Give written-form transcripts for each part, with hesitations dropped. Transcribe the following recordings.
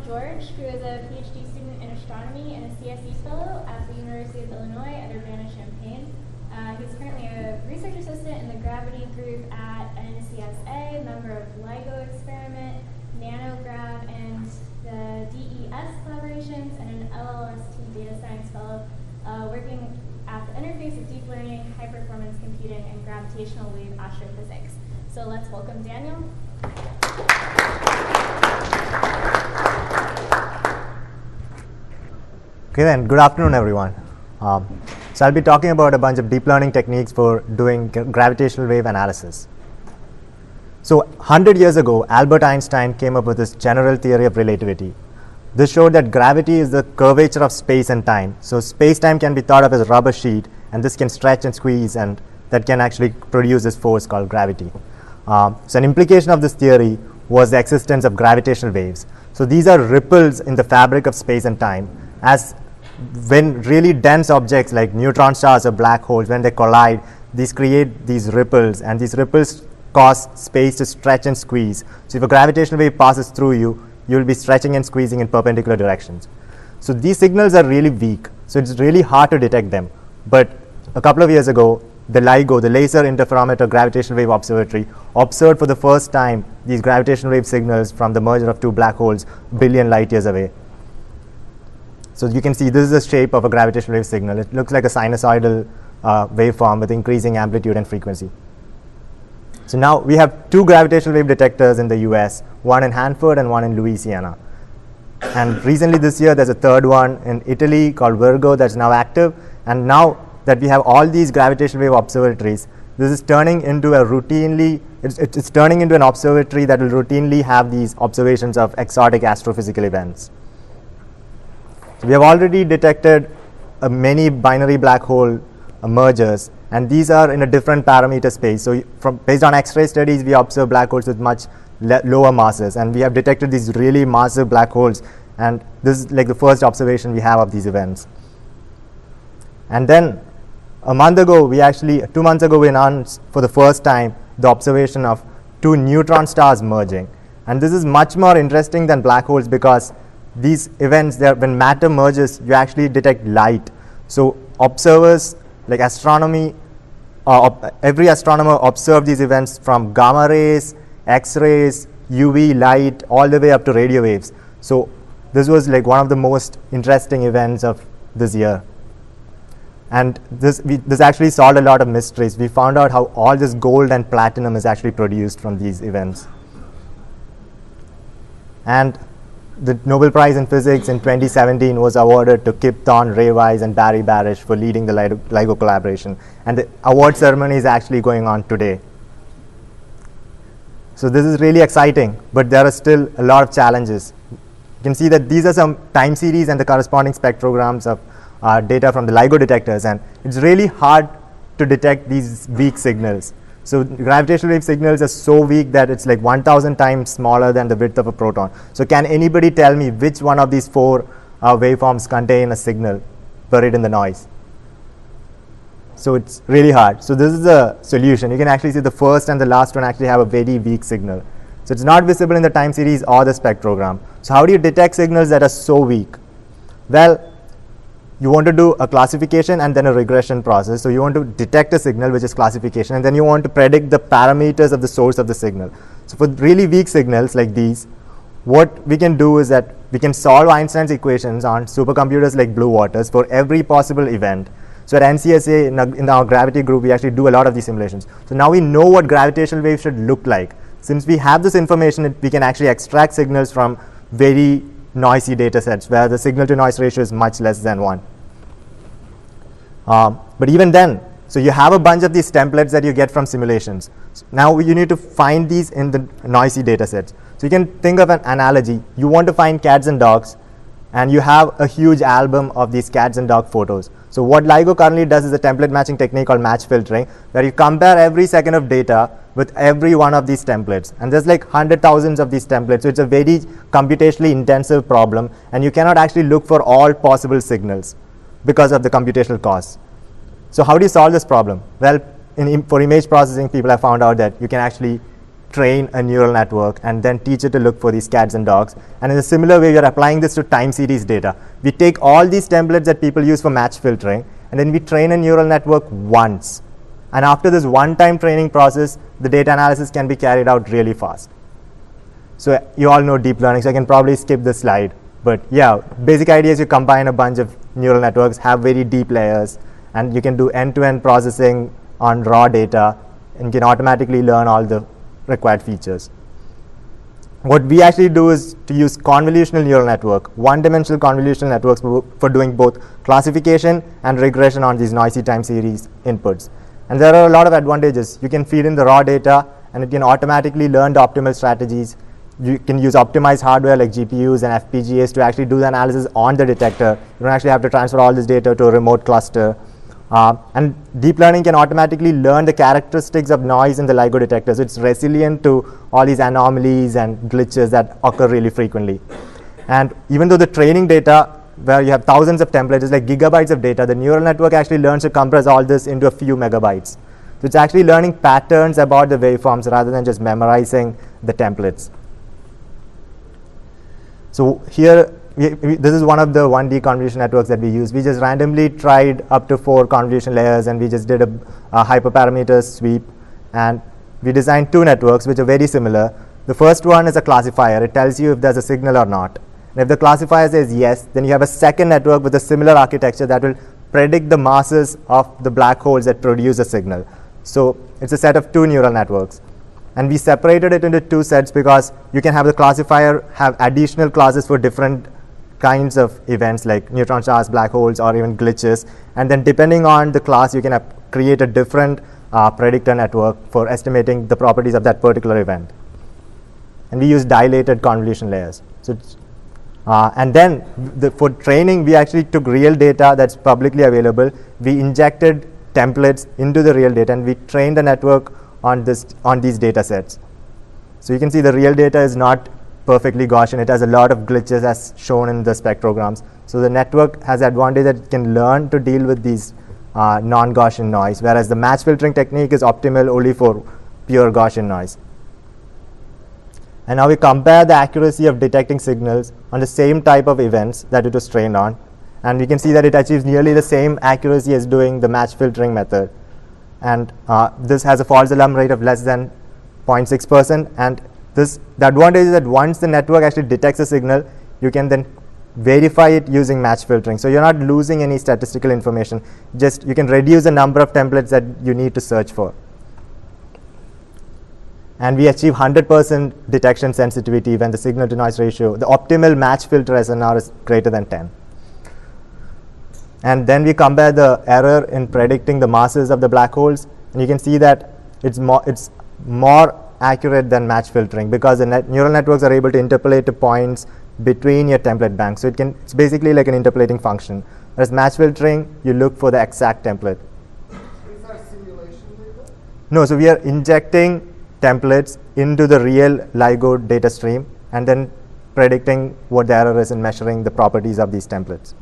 George, who is a PhD student in astronomy and a CSE fellow at the University of Illinois at Urbana-Champaign. He's currently a research assistant in the gravity group at NCSA, member of LIGO experiment, NanoGrav, and the DES collaborations, and an LLST data science fellow working at the interface of deep learning, high-performance computing, and gravitational wave astrophysics. So let's welcome Daniel. Okay then, good afternoon everyone. So I'll be talking about a bunch of deep learning techniques for doing gravitational wave analysis. So 100 years ago, Albert Einstein came up with this general theory of relativity. This showed that gravity is the curvature of space and time. So space-time can be thought of as a rubber sheet, and this can stretch and squeeze, and that can actually produce this force called gravity. So an implication of this theory was the existence of gravitational waves. So these are ripples in the fabric of space and time. As when really dense objects like neutron stars or black holes, when they collide, these create these ripples, and these ripples cause space to stretch and squeeze. So if a gravitational wave passes through you, you will be stretching and squeezing in perpendicular directions. So these signals are really weak, so it's really hard to detect them. But a couple of years ago, the LIGO, the Laser Interferometer Gravitational Wave Observatory, observed for the first time these gravitational wave signals from the merger of two black holes a billion light years away. So you can see this is the shape of a gravitational wave signal. It looks like a sinusoidal waveform with increasing amplitude and frequency. So now we have two gravitational wave detectors in the US, one in Hanford and one in Louisiana. And recently this year there's a third one in Italy called Virgo that's now active. And now that we have all these gravitational wave observatories, this is turning into a routinely, it's turning into an observatory that will routinely have these observations of exotic astrophysical events. So we have already detected many binary black hole mergers, and these are in a different parameter space. So based on X-ray studies, we observe black holes with much lower masses, and we have detected these really massive black holes, and this is like the first observation we have of these events. And then a month ago, 2 months ago, we announced for the first time the observation of two neutron stars merging. And this is much more interesting than black holes because these events, when matter merges, you actually detect light. So observers, like astronomy, every astronomer observed these events from gamma rays, X-rays, UV light, all the way up to radio waves. So this was like one of the most interesting events of this year. And this actually solved a lot of mysteries. We found out how all this gold and platinum is actually produced from these events. And the Nobel Prize in Physics in 2017 was awarded to Kip Thorne, Ray Weiss, and Barry Barish for leading the LIGO collaboration. And the award ceremony is actually going on today. So this is really exciting, but there are still a lot of challenges. You can see that these are some time series and the corresponding spectrograms of data from the LIGO detectors, and it's really hard to detect these weak signals. So gravitational wave signals are so weak that it's like 1,000 times smaller than the width of a proton. So can anybody tell me which one of these four waveforms contain a signal buried in the noise? So it's really hard. So this is the solution. You can actually see the first and the last one actually have a very weak signal. So it's not visible in the time series or the spectrogram. So how do you detect signals that are so weak? Well, you want to do a classification and then a regression process. So you want to detect a signal, which is classification, and then you want to predict the parameters of the source of the signal. So for really weak signals like these, what we can do is that we can solve Einstein's equations on supercomputers like Blue Waters for every possible event. So at NCSA, in our gravity group, we actually do a lot of these simulations. So now we know what gravitational waves should look like. Since we have this information, we can actually extract signals from very noisy data sets where the signal to noise ratio is much less than 1. But even then, so you have a bunch of these templates that you get from simulations. So now you need to find these in the noisy data sets. So you can think of an analogy. You want to find cats and dogs, and you have a huge album of these cats and dog photos. So what LIGO currently does is a template matching technique called match filtering, where you compare every second of data with every one of these templates. And there's like 100,000 of these templates, so it's a very computationally intensive problem, and you cannot actually look for all possible signals because of the computational costs. So how do you solve this problem? Well, for image processing, people have found out that you can actually train a neural network and then teach it to look for these cats and dogs. And in a similar way, we are applying this to time series data. We take all these templates that people use for match filtering, and then we train a neural network once. And after this one-time training process, the data analysis can be carried out really fast. So you all know deep learning, so I can probably skip this slide. But yeah, basic idea is you combine a bunch of neural networks, have very deep layers, and you can do end-to-end processing on raw data, and can automatically learn all the required features. What we actually do is to use convolutional neural network, one-dimensional convolutional networks for doing both classification and regression on these noisy time series inputs. And there are a lot of advantages. You can feed in the raw data, and it can automatically learn the optimal strategies. You can use optimized hardware like GPUs and FPGAs to actually do the analysis on the detector. You don't actually have to transfer all this data to a remote cluster. And deep learning can automatically learn the characteristics of noise in the LIGO detector. So it's resilient to all these anomalies and glitches that occur really frequently. And even though the training data, where you have thousands of templates, is like gigabytes of data, the neural network actually learns to compress all this into a few megabytes. So it's actually learning patterns about the waveforms rather than just memorizing the templates. So here, this is one of the 1D convolution networks that we use. We just randomly tried up to 4 convolution layers, and we just did a hyperparameter sweep. And we designed 2 networks which are very similar. The first one is a classifier. It tells you if there's a signal or not. And if the classifier says yes, then you have a second network with a similar architecture that will predict the masses of the black holes that produce a signal. So it's a set of 2 neural networks. And we separated it into 2 sets because you can have the classifier have additional classes for different kinds of events like neutron stars, black holes, or even glitches. And then depending on the class, you can create a different predictor network for estimating the properties of that particular event. And we use dilated convolution layers. So and then for training, we actually took real data that's publicly available. We injected templates into the real data, and we trained the network on these data sets. So you can see the real data is not perfectly Gaussian. It has a lot of glitches as shown in the spectrograms. So the network has the advantage that it can learn to deal with these non-Gaussian noise, whereas the match filtering technique is optimal only for pure Gaussian noise. And now we compare the accuracy of detecting signals on the same type of events that it was trained on. And we can see that it achieves nearly the same accuracy as doing the match filtering method. And this has a false alarm rate of less than 0.6%. And the advantage is that once the network actually detects a signal, you can then verify it using match filtering. So you're not losing any statistical information. Just you can reduce the number of templates that you need to search for. And we achieve 100% detection sensitivity when the signal to noise ratio, the optimal match filter SNR is greater than 10. And then we compare the error in predicting the masses of the black holes, and you can see that it's more accurate than match filtering because the neural networks are able to interpolate to points between your template banks. So it's basically like an interpolating function. Whereas match filtering, you look for the exact template. Is that simulation legal? No, so we are injecting templates into the real LIGO data stream and then predicting what the error is in measuring the properties of these templates.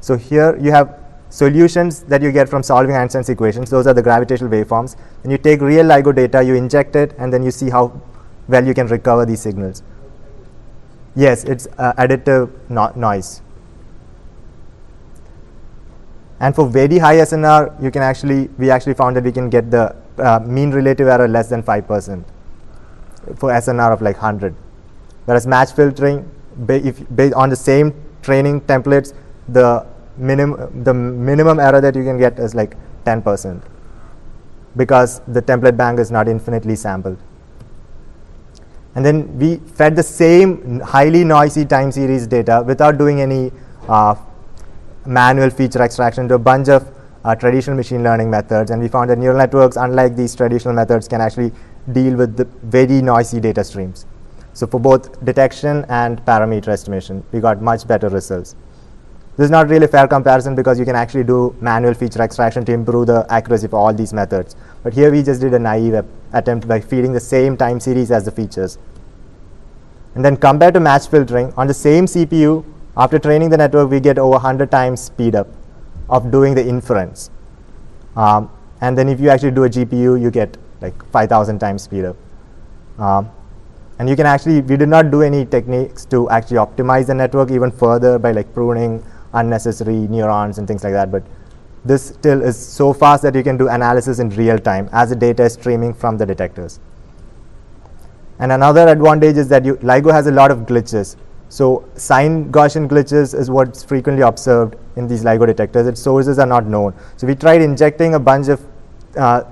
So here you have solutions that you get from solving Einstein's equations. Those are the gravitational waveforms. Then you take real LIGO data, you inject it, and then you see how well you can recover these signals. Yes, it's additive noise. And for very high SNR, we actually found that we can get the mean relative error less than 5% for SNR of like 100. Whereas match filtering, based on the same training templates, the minimum error that you can get is like 10% because the template bank is not infinitely sampled. And then we fed the same highly noisy time series data without doing any manual feature extraction to a bunch of traditional machine learning methods, and we found that neural networks, unlike these traditional methods, can actually deal with the very noisy data streams. So for both detection and parameter estimation, we got much better results. This is not really a fair comparison because you can actually do manual feature extraction to improve the accuracy for all these methods. But here we just did a naive attempt by feeding the same time series as the features. And then compared to match filtering, on the same CPU, after training the network, we get over 100 times speed up of doing the inference. And then if you actually do a GPU, you get like 5,000 times speed up. And you can actually, we did not do any techniques to actually optimize the network even further by like pruning unnecessary neurons and things like that. But this still is so fast that you can do analysis in real time as the data is streaming from the detectors. And another advantage is that LIGO has a lot of glitches. So sine Gaussian glitches is what's frequently observed in these LIGO detectors. Its sources are not known. So we tried injecting a bunch of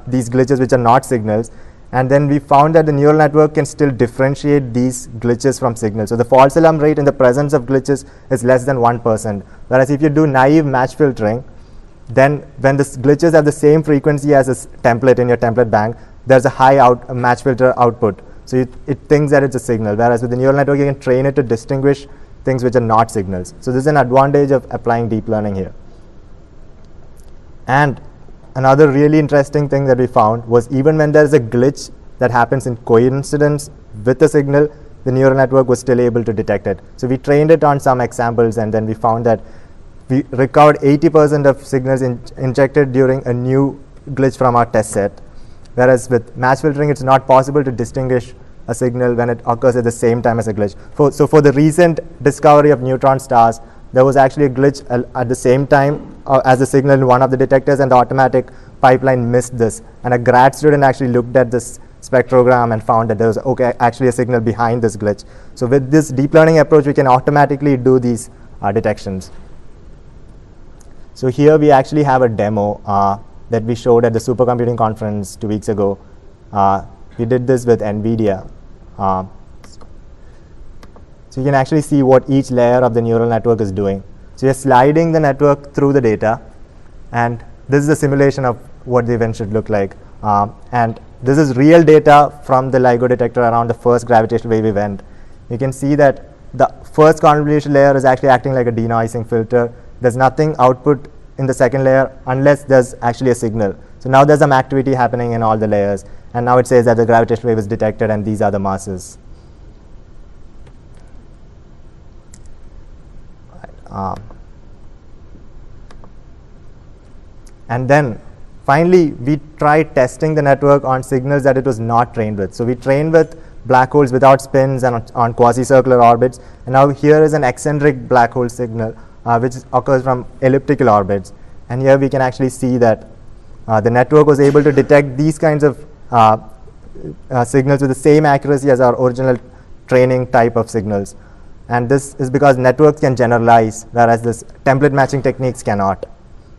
these glitches which are not signals, and then we found that the neural network can still differentiate these glitches from signals. So the false alarm rate in the presence of glitches is less than 1%. Whereas if you do naive match filtering, then when the glitches have the same frequency as a template in your template bank, there's a high match filter output. So it thinks that it's a signal, whereas with the neural network, you can train it to distinguish things which are not signals. So this is an advantage of applying deep learning here. And another really interesting thing that we found was even when there's a glitch that happens in coincidence with a signal, the neural network was still able to detect it. So we trained it on some examples, and then we found that we recovered 80% of signals injected during a new glitch from our test set. Whereas with match filtering, it's not possible to distinguish a signal when it occurs at the same time as a glitch. So for the recent discovery of neutron stars, there was actually a glitch at the same time as a signal in one of the detectors, and the automatic pipeline missed this. And a grad student actually looked at this spectrogram and found that there was actually a signal behind this glitch. So with this deep learning approach, we can automatically do these detections. So here we actually have a demo that we showed at the supercomputing conference 2 weeks ago. We did this with NVIDIA. So you can actually see what each layer of the neural network is doing. So you're sliding the network through the data, and this is a simulation of what the event should look like. And this is real data from the LIGO detector around the first gravitational wave event. You can see that the first convolution layer is actually acting like a denoising filter. There's nothing output in the second layer unless there's actually a signal. So now there's some activity happening in all the layers, and now it says that the gravitational wave is detected and these are the masses. And then finally we tried testing the network on signals that it was not trained with. So we trained with black holes without spins and on quasi-circular orbits, and now here is an eccentric black hole signal which occurs from elliptical orbits. And here we can actually see that the network was able to detect these kinds of signals with the same accuracy as our original training type of signals. And this is because networks can generalize, whereas this template matching techniques cannot.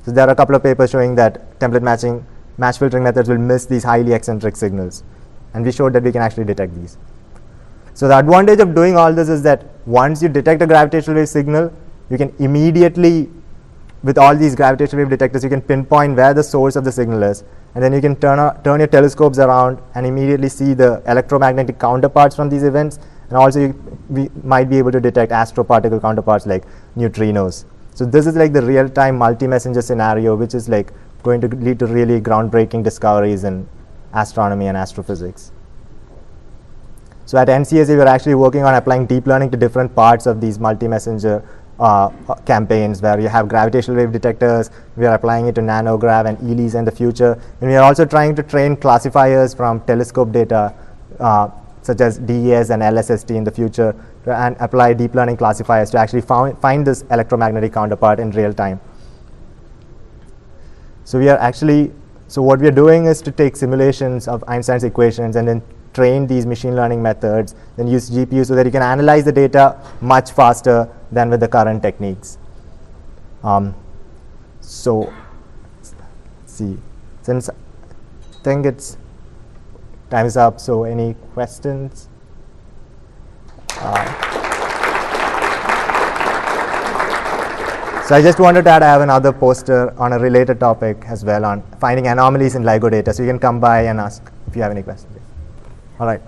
So there are a couple of papers showing that template match filtering methods will miss these highly eccentric signals. And we showed that we can actually detect these. So the advantage of doing all this is that once you detect a gravitational wave signal, you can immediately, with all these gravitational wave detectors, you can pinpoint where the source of the signal is, and then you can turn your telescopes around and immediately see the electromagnetic counterparts from these events, and also we might be able to detect astroparticle counterparts like neutrinos. So this is like the real-time multi-messenger scenario, which is like going to lead to really groundbreaking discoveries in astronomy and astrophysics. So at NCSA, we're actually working on applying deep learning to different parts of these multi-messenger campaigns, where you have gravitational wave detectors. We are applying it to nanograv and ELIs in the future, and we are also trying to train classifiers from telescope data such as DES and LSST in the future, and apply deep learning classifiers to actually find this electromagnetic counterpart in real time. So what we are doing is to take simulations of Einstein's equations and then train these machine learning methods, then use GPU so that you can analyze the data much faster than with the current techniques. So let's see, since I think it's time is up, so any questions? So I just wanted to add, I have another poster on a related topic as well on finding anomalies in LIGO data, so you can come by and ask if you have any questions. All right.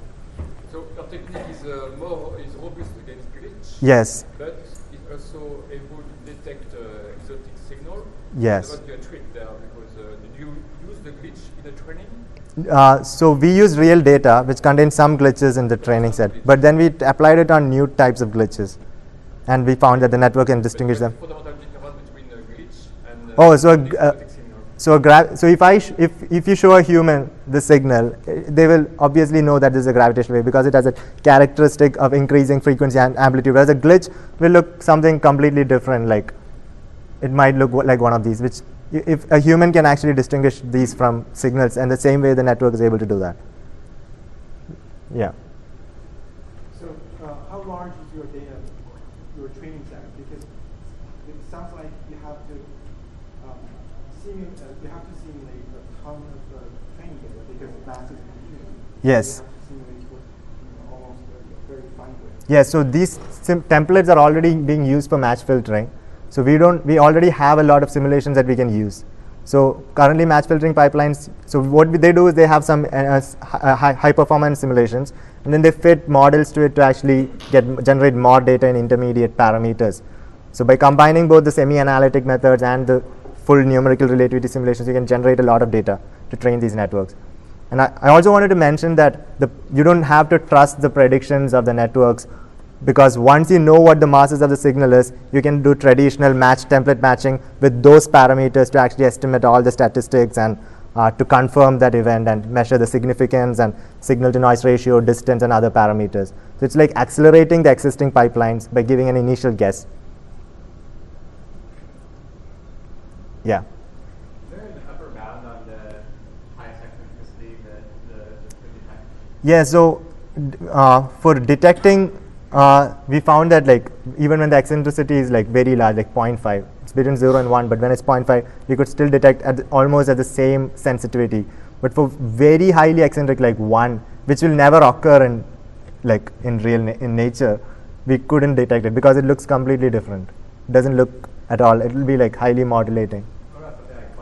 So your technique is robust against glitch. Yes. But it's also able to detect exotic signal. Yes. What your trick there? Because did you use the glitch in the training? So we use real data, which contains some glitches in the training set, but then we applied it on new types of glitches, and we found that the network can distinguish them. Fundamental difference between a glitch and Oh, so exotic signal. So if you show a human the signal, they will obviously know that this is a gravitational wave because it has a characteristic of increasing frequency and amplitude. Whereas a glitch will look something completely different, like it might look like one of these, which if a human can actually distinguish these from signals, and the same way the network is able to do that. Yeah. So how large is your data, your training set? Because it sounds like you have to simulate a ton of training data because of massive computing. Yes. You have to simulate with almost a very fine grain. Yes. So these templates are already being used for match filtering. So we already have a lot of simulations that we can use. So currently match filtering pipelines, so what they do is they have some high performance simulations, and then they fit models to it to actually generate more data in intermediate parameters. So by combining both the semi-analytic methods and the full numerical relativity simulations, you can generate a lot of data to train these networks. And I also wanted to mention that you don't have to trust the predictions of the networks, because once you know what the masses of the signal is, you can do traditional template matching with those parameters to actually estimate all the statistics and to confirm that event and measure the significance and signal to noise ratio, distance, and other parameters. So it's like accelerating the existing pipelines by giving an initial guess. Yeah. Is there an upper bound on the highest eccentricity that the could detect? Yeah, so for detecting, we found that like even when the eccentricity is like very large, like 0.5, it's between 0 and 1, but when it's 0.5, we could still detect almost at the same sensitivity. But for very highly eccentric, like 1, which will never occur in nature, we couldn't detect it because it looks completely different. It doesn't look at all. It will be like highly modulating. What about something like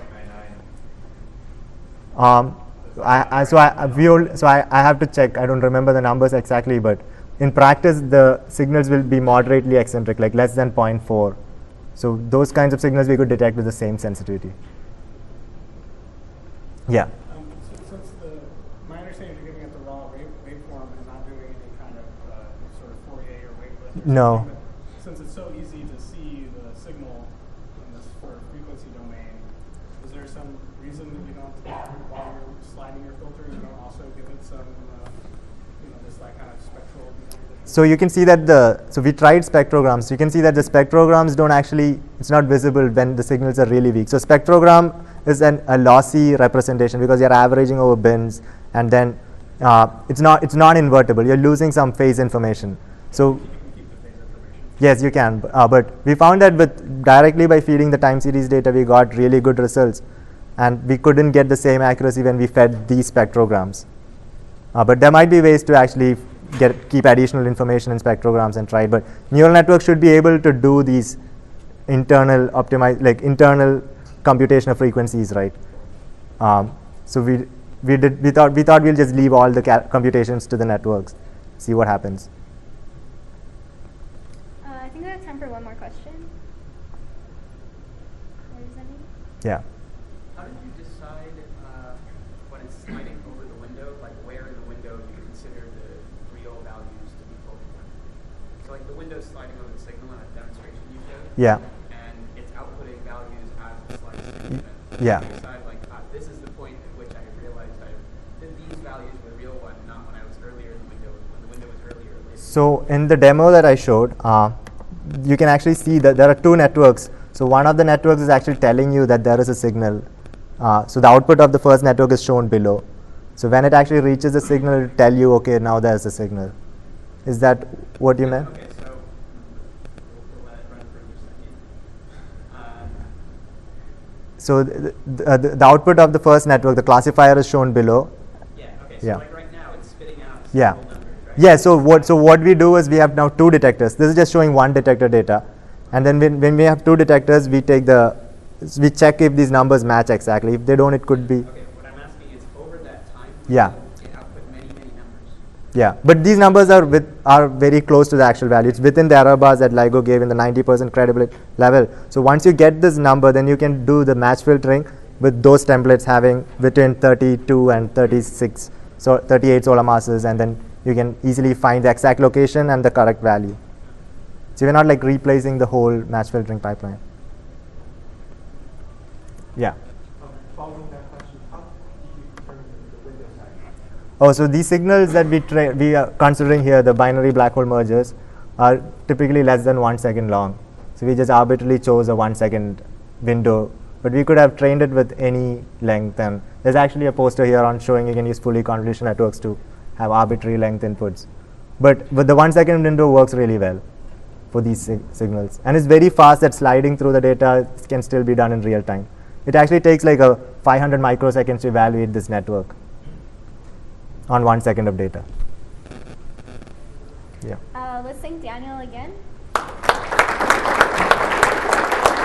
0.99? I have to check. I don't remember the numbers exactly, but in practice, the signals will be moderately eccentric, like less than 0.4. So those kinds of signals we could detect with the same sensitivity. Yeah. Since my understanding is you're giving it the raw waveform and not doing any kind of sort of Fourier or wavelet. No. Since it's so easy to see the signal in this sort of frequency domain, is there some reason that you don't, while you're sliding your filter, you don't also give it some, just that kind of spectral? So you can see that so we tried spectrograms. You can see that the spectrograms don't actually, it's not visible when the signals are really weak. So spectrogram is a lossy representation because you're averaging over bins, and then it's non-invertible. You're losing some phase information. So You can keep the phase information. yes, you can. But we found that directly by feeding the time series data, we got really good results, and we couldn't get the same accuracy when we fed these spectrograms. But there might be ways to actually keep additional information in spectrograms and try. But neural networks should be able to do these internal internal computation of frequencies, right? So we thought we'll just leave all the computations to the networks, see what happens. I think we have time for one more question. There's any? Yeah. How did you decide when it's sliding over the window, like where in the window you consider the real values to be focal point? So like the window's sliding over the signal in a demonstration you showed. Yeah. And it's outputting values as it slides through the Yeah. You decide like this is the point at which I realized that these values were the real one, not when I was earlier in the window, when the window was earlier or later. So in the demo that I showed, you can actually see that there are two networks. So one of the networks is actually telling you that there is a signal. So the output of the first network is shown below. So when it actually reaches the signal, it will tell you, okay, now there's a signal. Is that what you meant? Okay, so we'll let it run for a second. So the output of the first network, the classifier, is shown below. Yeah, okay, so Yeah. like right now it's spitting out Yeah. simple numbers, right? Yeah, so what we do is we have now two detectors. This is just showing one detector data. And then when we have two detectors, we check if these numbers match exactly. If they don't, it could be. Okay, what I'm asking is over that time Yeah. it output many, many numbers. Yeah, but these numbers are very close to the actual value. It's within the error bars that LIGO gave in the 90% credibility level. So once you get this number, then you can do the match filtering with those templates having between 32 and 36, so 38 solar masses, and then you can easily find the exact location and the correct value. So we're not like replacing the whole match filtering pipeline. Yeah. Oh, so these signals that we are considering here, the binary black hole mergers, are typically less than 1 second long. So we just arbitrarily chose a 1 second window, but we could have trained it with any length. And there's actually a poster here on showing you can use fully convolutional networks to have arbitrary length inputs. But with the 1 second window works really well for these signals. And it's very fast that sliding through the data can still be done in real time. It actually takes like a 500 microseconds to evaluate this network on 1 second of data. Yeah. Let's thank Daniel again.